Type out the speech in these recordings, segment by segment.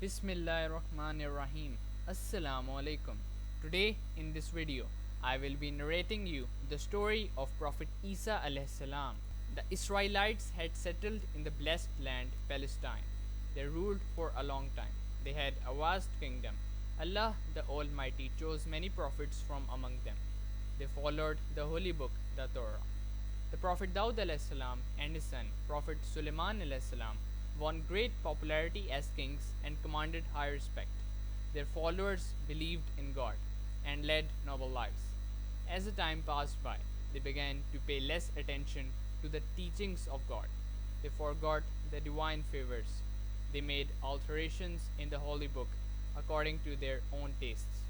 Bismillahirrahmanirrahim. Assalamu alaikum. Today in this video I will be narrating you the story of Prophet Isa alayhi salam. The Israelites had settled in the blessed land Palestine. They ruled for a long time. They had a vast kingdom. Allah the Almighty chose many prophets from among them. They followed the holy book, the Torah. The Prophet Daud salam and his son, Prophet Sulaiman salam, won great popularity as kings and commanded high respect. Their followers believed in God and led noble lives. As the time passed by, they began to pay less attention to the teachings of God. They forgot the divine favors. They made alterations in the holy book according to their own tastes.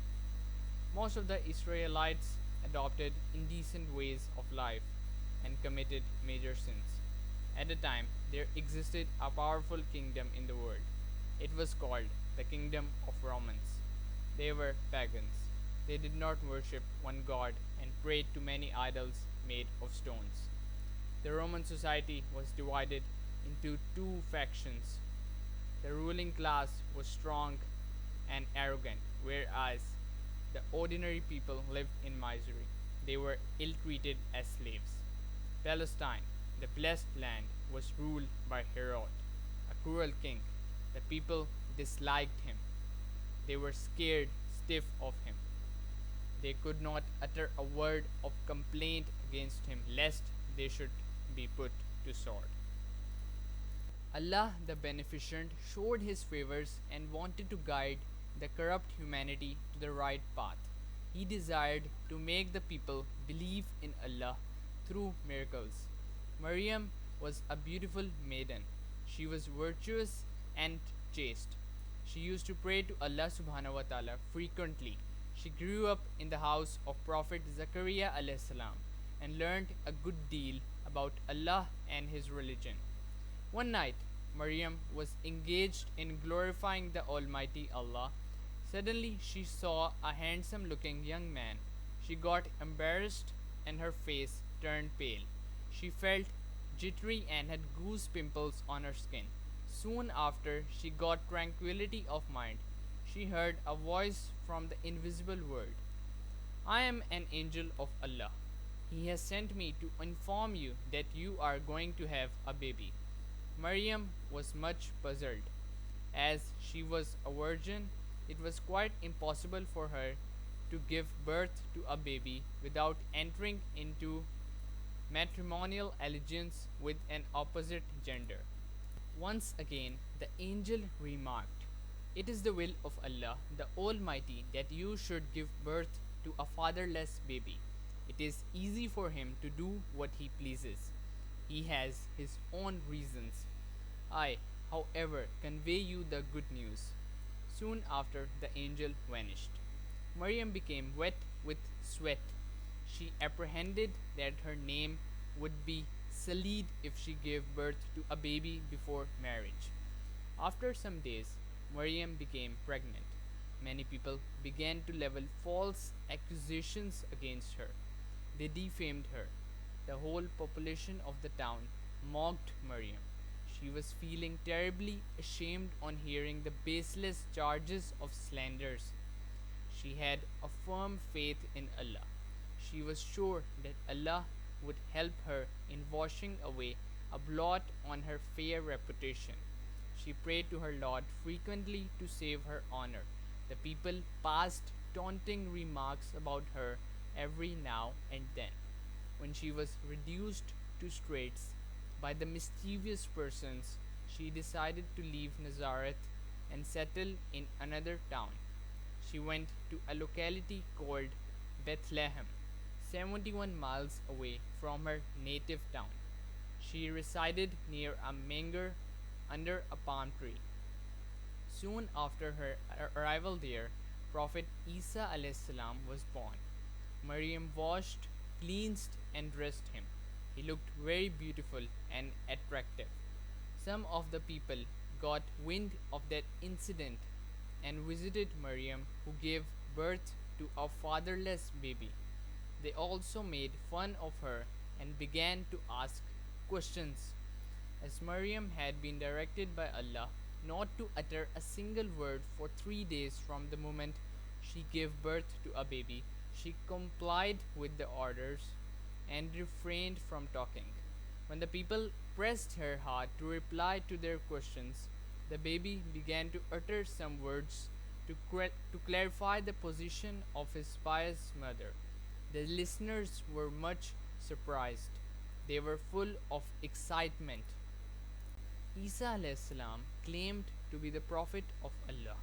Most of the Israelites adopted indecent ways of life and committed major sins. At the time, there existed a powerful kingdom in the world. It was called the Kingdom of Romans. They were pagans. They did not worship one god and prayed to many idols made of stones. The Roman society was divided into two factions. The ruling class was strong and arrogant, whereas the ordinary people lived in misery. They were ill treated as slaves. Palestine, the blessed land, was ruled by Herod, a cruel king. The people disliked him. They were scared stiff of him. They could not utter a word of complaint against him lest they should be put to sword. Allah the Beneficent showed his favors and wanted to guide the corrupt humanity to the right path. He desired to make the people believe in Allah through miracles. Maryam was a beautiful maiden. She was virtuous and chaste. She used to pray to Allah subhanahu wa ta'ala frequently. She grew up in the house of Prophet Zakaria alayhi salam and learned a good deal about Allah and his religion. One night, Maryam was engaged in glorifying the Almighty Allah. Suddenly, she saw a handsome looking young man. She got embarrassed and her face turned pale. She felt jittery and had goose pimples on her skin. Soon after, she got tranquility of mind. She heard a voice from the invisible world. I am an angel of Allah. He has sent me to inform you that you are going to have a baby. Maryam was much puzzled. As she was a virgin, it was quite impossible for her to give birth to a baby without entering into matrimonial allegiance with an opposite gender. Once again, the angel remarked, It is the will of Allah, the Almighty, that you should give birth to a fatherless baby. It is easy for him to do what he pleases. He has his own reasons. I, however, convey you the good news. Soon after, the angel vanished. Maryam became wet with sweat. She apprehended that her name would be sullied if she gave birth to a baby before marriage. After some days, Maryam became pregnant. Many people began to level false accusations against her. They defamed her. The whole population of the town mocked Maryam. She was feeling terribly ashamed on hearing the baseless charges of slanders. She had a firm faith in Allah. She was sure that Allah would help her in washing away a blot on her fair reputation. She prayed to her Lord frequently to save her honor. The people passed taunting remarks about her every now and then. When she was reduced to straits by the mischievous persons, she decided to leave Nazareth and settle in another town. She went to a locality called Bethlehem, 71 miles away from her native town. She resided near a manger under a palm tree. Soon after her arrival there, Prophet Isa salam was born. Maryam washed, cleansed, and dressed him. He looked very beautiful and attractive. Some of the people got wind of that incident and visited Maryam, who gave birth to a fatherless baby. They also made fun of her and began to ask questions. As Maryam had been directed by Allah, not to utter a single word for 3 days from the moment she gave birth to a baby. She complied with the orders and refrained from talking. When the people pressed her hard to reply to their questions, the baby began to utter some words to clarify the position of his pious mother. The listeners were much surprised. They were full of excitement. Isa salam claimed to be the prophet of Allah.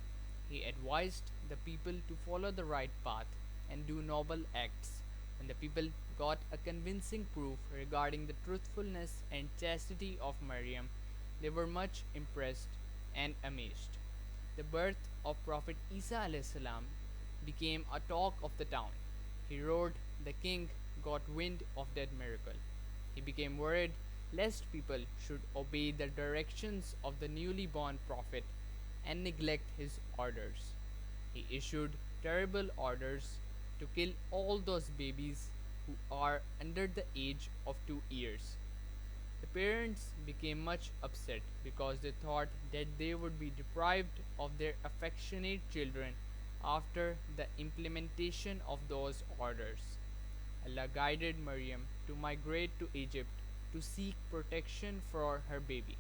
He advised the people to follow the right path and do noble acts. When the people got a convincing proof regarding the truthfulness and chastity of Maryam, they were much impressed and amazed. The birth of Prophet Isa salam became a talk of the town. Herod the king got wind of that miracle. He became worried lest people should obey the directions of the newly born prophet and neglect his orders. He issued terrible orders to kill all those babies who are under the age of 2 years. The parents became much upset because they thought that they would be deprived of their affectionate children after the implementation of those orders. Allah guided Maryam to migrate to Egypt to seek protection for her baby.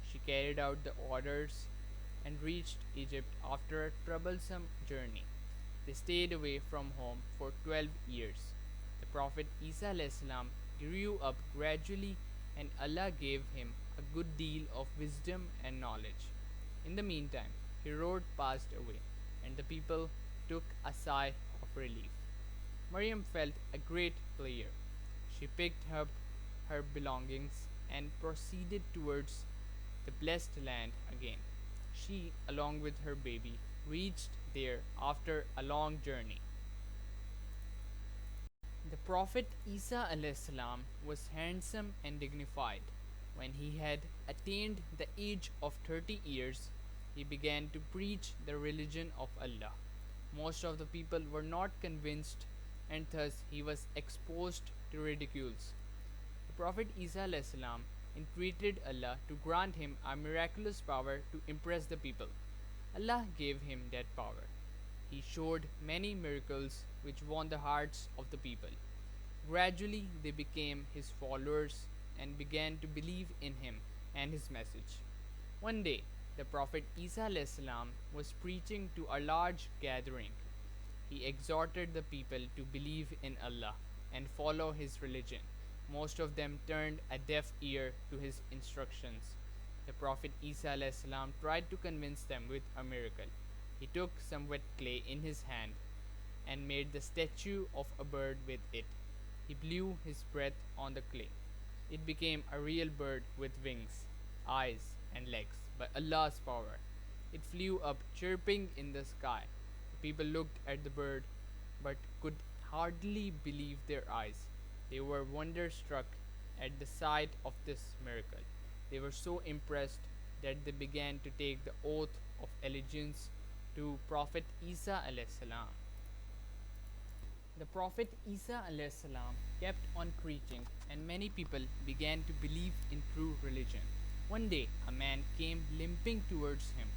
She carried out the orders and reached Egypt after a troublesome journey. They stayed away from home for 12 years. The Prophet Isa salam grew up gradually and Allah gave him a good deal of wisdom and knowledge. In the meantime, Herod passed away and the people took a sigh of relief. Maryam felt a great pleasure. She picked up her belongings and proceeded towards the blessed land again. She, along with her baby, reached there after a long journey. The Prophet Isa salam was handsome and dignified. When he had attained the age of 30 years, he began to preach the religion of Allah. Most of the people were not convinced, and thus he was exposed to ridicules. The Prophet Isa salam entreated Allah to grant him a miraculous power to impress the people. Allah gave him that power. He showed many miracles which won the hearts of the people. Gradually, they became his followers and began to believe in him and his message. One day, the Prophet Isa salam was preaching to a large gathering. He exhorted the people to believe in Allah and follow his religion. Most of them turned a deaf ear to his instructions. The Prophet Isa salam tried to convince them with a miracle. He took some wet clay in his hand and made the statue of a bird with it. He blew his breath on the clay. It became a real bird with wings, eyes, and legs by Allah's power. It flew up chirping in the sky. The people looked at the bird but could hardly believe their eyes. They were wonderstruck at the sight of this miracle. They were so impressed that they began to take the oath of allegiance to Prophet Isa salam. The Prophet Isa salam kept on preaching, and many people began to believe in true religion. One day, a man came limping towards him.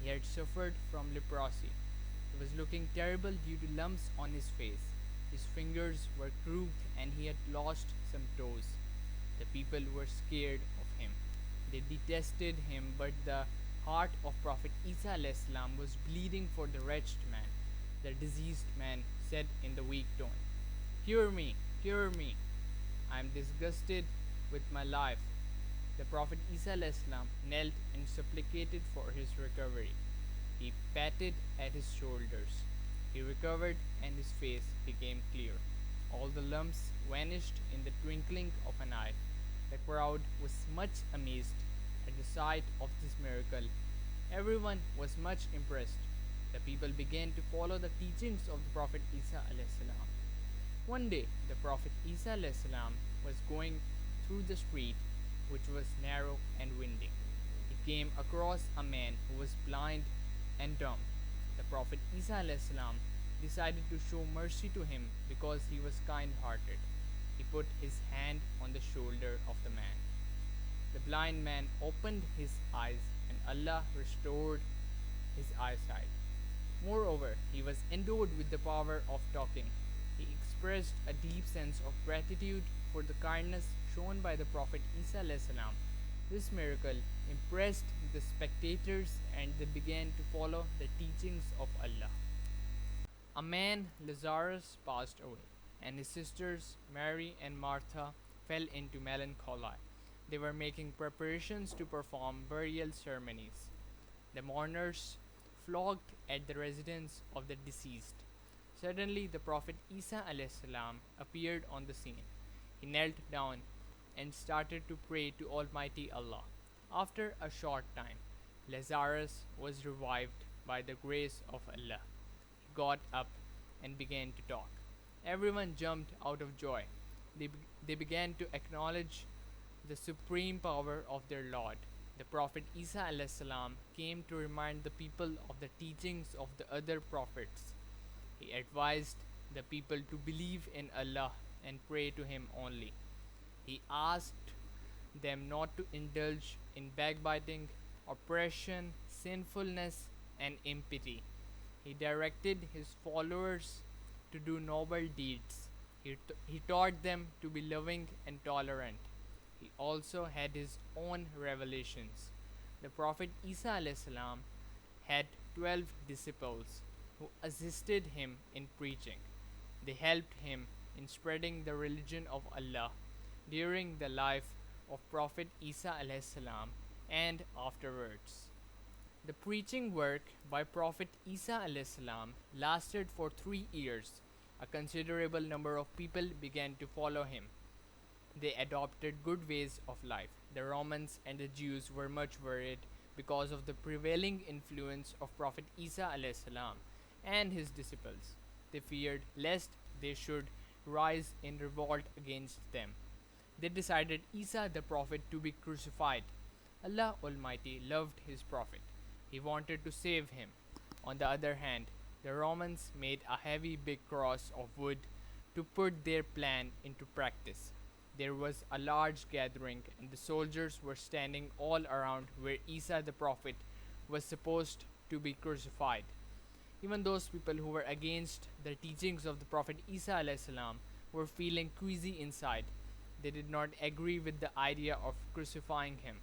He had suffered from leprosy. He was looking terrible due to lumps on his face. His fingers were crooked and he had lost some toes. The people were scared of him. They detested him, but the heart of Prophet Isa salam was bleeding for the wretched man. The diseased man said in the weak tone, "Cure me, cure me. I am disgusted with my life." The Prophet Isa salam knelt and supplicated for his recovery. He patted at his shoulders. He recovered and his face became clear. All the lumps vanished in the twinkling of an eye. The crowd was much amazed at the sight of this miracle. Everyone was much impressed. The people began to follow the teachings of the Prophet Isa salam. One day, the Prophet Isa salam was going through the street, which was narrow and winding. He came across a man who was blind and dumb. The Prophet Isa salam decided to show mercy to him because he was kind-hearted. He put his hand on the shoulder of the man. The blind man opened his eyes and Allah restored his eyesight. Moreover, he was endowed with the power of talking. He expressed a deep sense of gratitude for the kindness shown by the Prophet Isa alayhi salam. This miracle impressed the spectators and they began to follow the teachings of Allah. A man, Lazarus, passed away, and his sisters, Mary and Martha, fell into melancholy. They were making preparations to perform burial ceremonies. The mourners flocked at the residence of the deceased. Suddenly, the Prophet Isa alayhi salam appeared on the scene. He knelt down and started to pray to Almighty Allah. After a short time, Lazarus was revived by the grace of Allah. He got up and began to talk. Everyone jumped out of joy. They began to acknowledge the supreme power of their Lord. The Prophet Isa alayhi salam came to remind the people of the teachings of the other prophets. He advised the people to believe in Allah and pray to Him only. He asked them not to indulge in backbiting, oppression, sinfulness, and impiety. He directed his followers to do noble deeds. He taught them to be loving and tolerant. He also had his own revelations. The Prophet Isa alayhi salam had 12 disciples who assisted him in preaching. They helped him in spreading the religion of Allah during the life of Prophet Isa alayhi salam and afterwards. The preaching work by Prophet Isa alayhi salam lasted for 3 years. A considerable number of people began to follow him. They adopted good ways of life. The Romans and the Jews were much worried because of the prevailing influence of Prophet Isa alayhi salam and his disciples. They feared lest they should rise in revolt against them. They decided Isa the Prophet to be crucified. Allah Almighty loved his Prophet. He wanted to save him. On the other hand, the Romans made a heavy big cross of wood to put their plan into practice. There was a large gathering, and the soldiers were standing all around where Isa the Prophet was supposed to be crucified. Even those people who were against the teachings of the Prophet Isa alayhi salam were feeling queasy inside. They did not agree with the idea of crucifying him.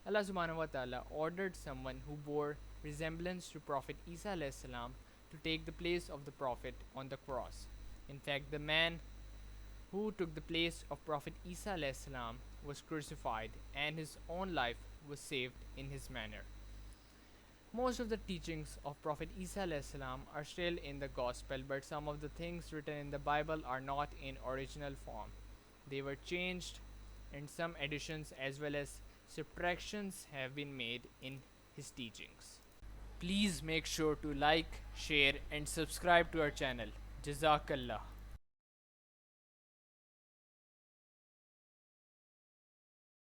Allah subhanahu wa ta'ala ordered someone who bore resemblance to Prophet Isa alayhi salam to take the place of the Prophet on the cross. In fact, the man who took the place of Prophet Isa alayhi salam was crucified and his own life was saved in his manner. Most of the teachings of Prophet Isa alayhi salam are still in the Gospel, but some of the things written in the Bible are not in original form. They were changed and some additions as well as subtractions have been made in his teachings. Please make sure to like, share and subscribe to our channel. Jazakallah.